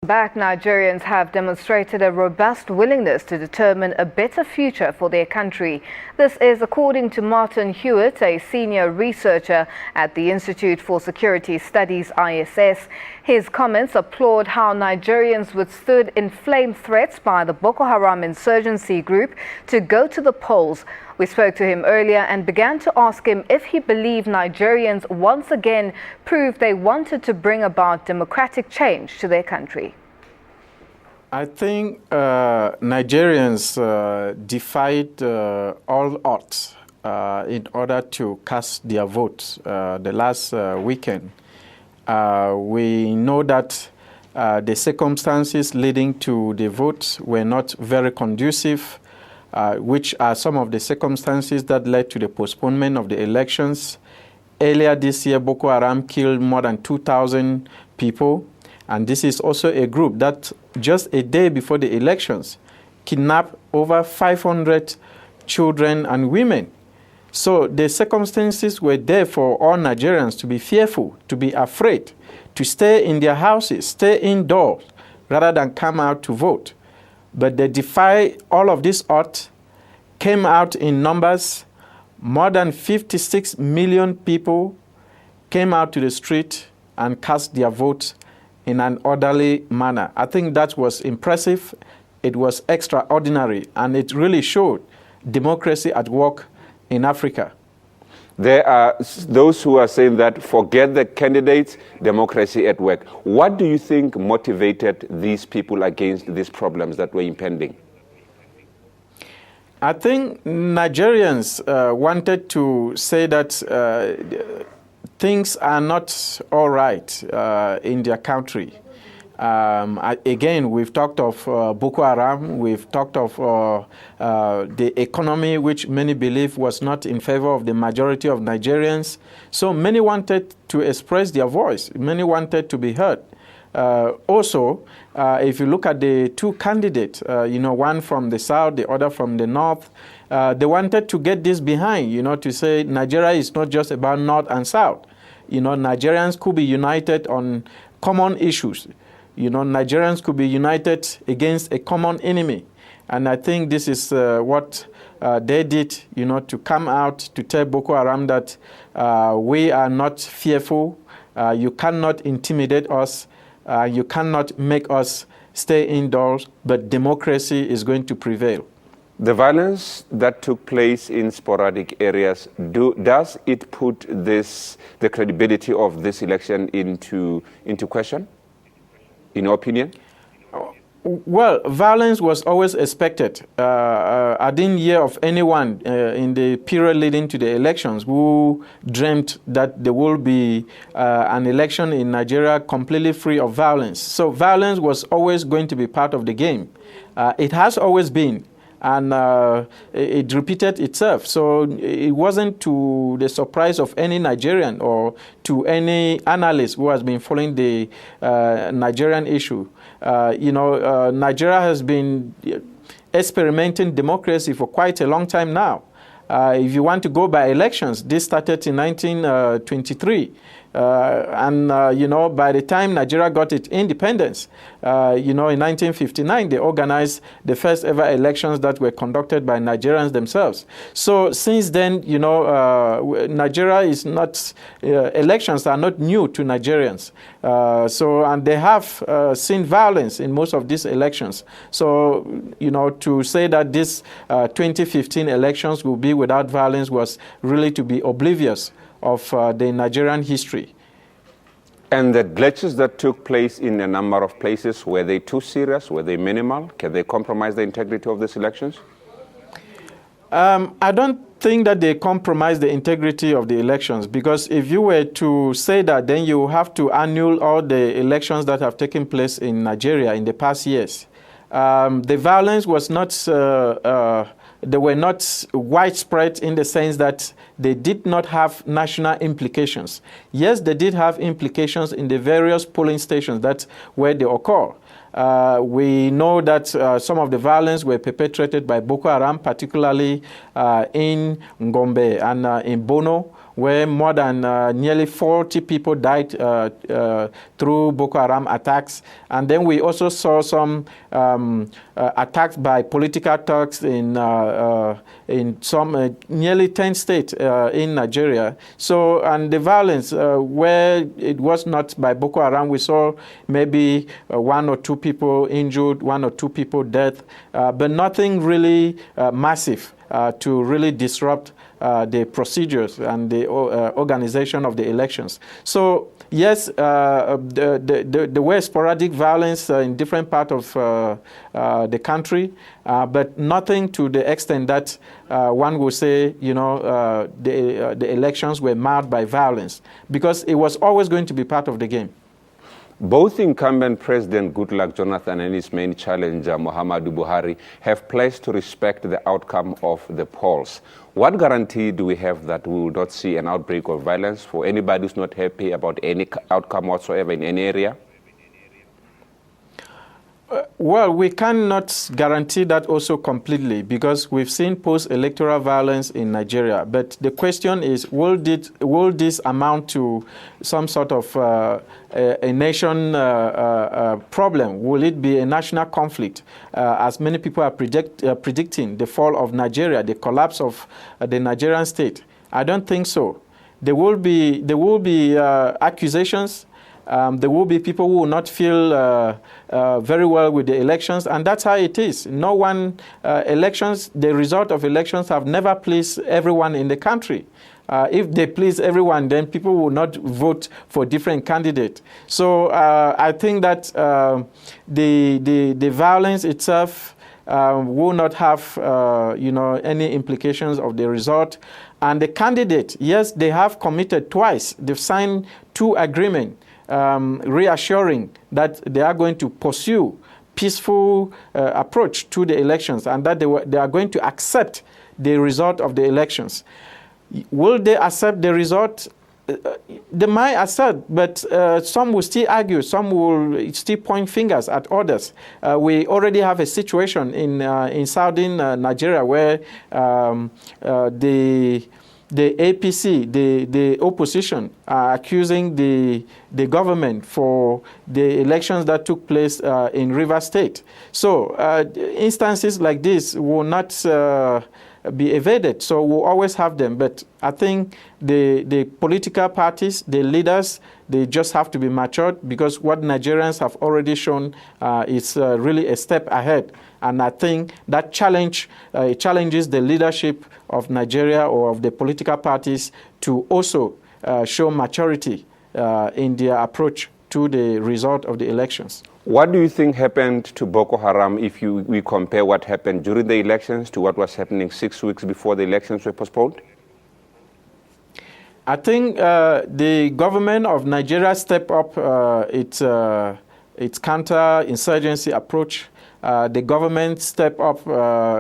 Back, Nigerians have demonstrated a robust willingness to determine a better future for their country. This is according to Martin Hewitt, a senior researcher at the Institute for Security Studies, ISS. His comments applaud how Nigerians withstood inflamed threats by the Boko Haram insurgency group to go to the polls. We spoke to him earlier and began to ask him if he believed Nigerians once again proved they wanted to bring about democratic change to their country. I think Nigerians defied all odds in order to cast their votes the last weekend. We know that the circumstances leading to the votes were not very conducive, which are some of the circumstances that led to the postponement of the elections. Earlier this year, Boko Haram killed more than 2,000 people. And this is also a group that just a day before the elections kidnapped over 500 children and women. So the circumstances were there for all Nigerians to be fearful, to be afraid, to stay in their houses, stay indoors, rather than come out to vote. But they defied all of these odds, came out in numbers. More than 56 million people came out to the street and cast their votes in an orderly manner. I think that was impressive. It was extraordinary, and it really showed democracy at work in Africa. There are those who are saying that forget the candidates, democracy at work. What do you think motivated these people against these problems that were impending? I think Nigerians wanted to say that things are not all right in their country. Again, we've talked of Boko Haram, we've talked of the economy, which many believe was not in favor of the majority of Nigerians. So many wanted to express their voice, many wanted to be heard. Also, if you look at the two candidates, one from the south, the other from the north, they wanted to get this behind, to say Nigeria is not just about north and south. Nigerians could be united on common issues. Nigerians could be united against a common enemy. And I think this is what they did, to come out to tell Boko Haram that we are not fearful. You cannot intimidate us. You cannot make us stay indoors, but democracy is going to prevail. The violence that took place in sporadic areas, does it put the credibility of this election into question, in your opinion? Well, violence was always expected. I didn't hear of anyone in the period leading to the elections who dreamt that there will be an election in Nigeria completely free of violence. So violence was always going to be part of the game. It has always been. And it repeated itself. So it wasn't to the surprise of any Nigerian or to any analyst who has been following the Nigerian issue. Nigeria has been experimenting democracy for quite a long time now. If you want to go by elections, this started in 1923. By the time Nigeria got its independence, in 1959, they organized the first ever elections that were conducted by Nigerians themselves. So since then, Nigeria is not, elections are not new to Nigerians. And they have seen violence in most of these elections. So, to say that this 2015 elections will be without violence was really to be oblivious of the Nigerian history. And the glitches that took place in a number of places, were they too serious? Were they minimal? Can they compromise the integrity of these elections? I don't think that they compromise the integrity of the elections, because if you were to say that, then you have to annul all the elections that have taken place in Nigeria in the past years. The violence was not they were not widespread in the sense that they did not have national implications. Yes, they did have implications in the various polling stations that's where they occur. We know that some of the violence were perpetrated by Boko Haram, particularly in Ngombe and in Bono, where more than nearly 40 people died through Boko Haram attacks. And then we also saw some attacks by political thugs in some nearly 10 states in Nigeria. So, and the violence where it was not by Boko Haram, we saw maybe 1 or 2 people injured, 1 or 2 people dead, but nothing really massive to really disrupt the procedures and the organization of the elections. So yes, there were sporadic violence in different parts of the country, but nothing to the extent that one would say, the elections were marred by violence, because it was always going to be part of the game. Both incumbent President Goodluck Jonathan and his main challenger Muhammadu Buhari have pledged to respect the outcome of the polls. What guarantee do we have that we will not see an outbreak of violence for anybody who's not happy about any outcome whatsoever in any area? Well, we cannot guarantee that also completely, because we've seen post-electoral violence in Nigeria. But the question is, will this amount to some sort of a nation problem? Will it be a national conflict, as many people are predicting the fall of Nigeria, the collapse of the Nigerian state? I don't think so. There will be accusations. There will be people who will not feel very well with the elections, and that's how it is. No one, the result of elections have never pleased everyone in the country. If they please everyone, then people will not vote for different candidates. So I think that the violence itself will not have any implications of the result. And the candidate, yes, they have committed twice. They've signed 2 agreements. Reassuring that they are going to pursue peaceful approach to the elections, and that they are going to accept the result of the elections. Will they accept the result? They might accept, but some will still argue, some will still point fingers at others. We already have a situation in southern Nigeria where the APC, the opposition, are accusing the government for the elections that took place in Rivers State. So instances like this will not be evaded. So we'll always have them. But I think the political parties, the leaders, they just have to be matured, because what Nigerians have already shown is really a step ahead. And I think that challenges the leadership of Nigeria or of the political parties to also show maturity in their approach to the result of the elections. What do you think happened to Boko Haram if we compare what happened during the elections to what was happening 6 weeks before the elections were postponed? I think the government of Nigeria stepped up its counter-insurgency approach. The government stepped up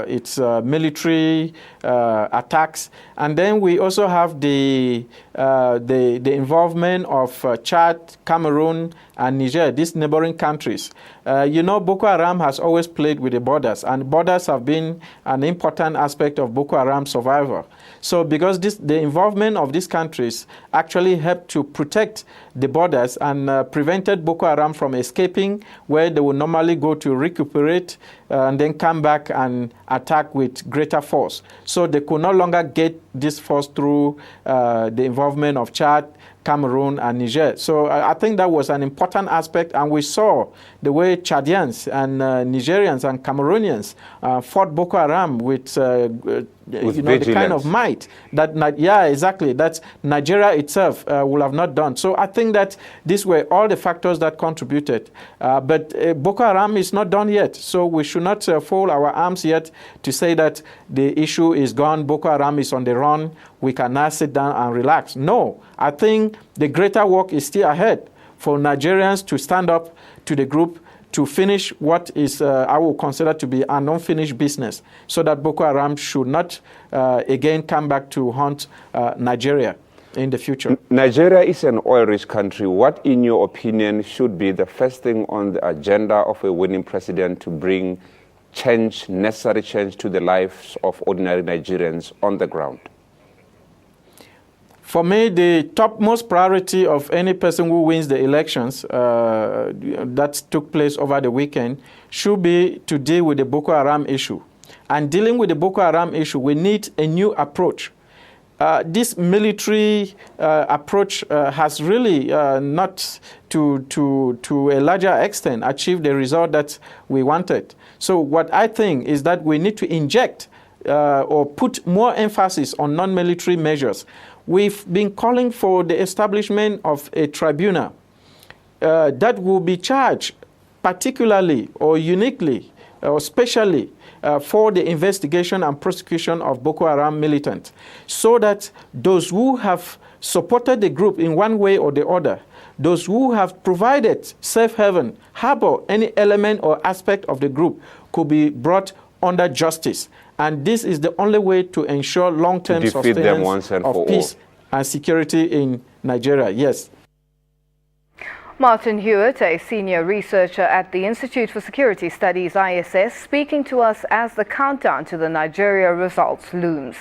its military attacks, and then we also have the involvement of Chad, Cameroon, and Niger, these neighboring countries. Boko Haram has always played with the borders, and borders have been an important aspect of Boko Haram's survival. So because the involvement of these countries actually helped to protect the borders and prevented Boko Haram from escaping, where they would normally go to recuperate and then come back and attack with greater force. So they could no longer get this force through the involvement of Chad, Cameroon, and Niger. So I think that was an important aspect, and we saw the way Chadians and Nigerians and Cameroonians fought Boko Haram with the kind of might that that Nigeria itself will have not done. So I think that these were all the factors that contributed. But Boko Haram is not done yet, so we should not fold our arms yet to say that the issue is gone, Boko Haram is on the run, we can now sit down and relax. No, I think the greater work is still ahead for Nigerians to stand up to the group to finish what is, I will consider to be an unfinished business, so that Boko Haram should not again come back to haunt Nigeria in the future. Nigeria is an oil-rich country. What, in your opinion, should be the first thing on the agenda of a winning president to bring change, necessary change to the lives of ordinary Nigerians on the ground? For me, the topmost priority of any person who wins the elections that took place over the weekend should be to deal with the Boko Haram issue. And dealing with the Boko Haram issue, we need a new approach. This military approach has really not to a larger extent achieved the result that we wanted. So what I think is that we need to inject or put more emphasis on non-military measures. We've been calling for the establishment of a tribunal that will be charged particularly or uniquely or specially for the investigation and prosecution of Boko Haram militants, so that those who have supported the group in one way or the other, those who have provided safe haven, harbor any element or aspect of the group could be brought under justice. And this is the only way to ensure long-term sustenance of peace and security in Nigeria. Yes. Martin Hewitt, a senior researcher at the Institute for Security Studies, ISS, speaking to us as the countdown to the Nigeria results looms.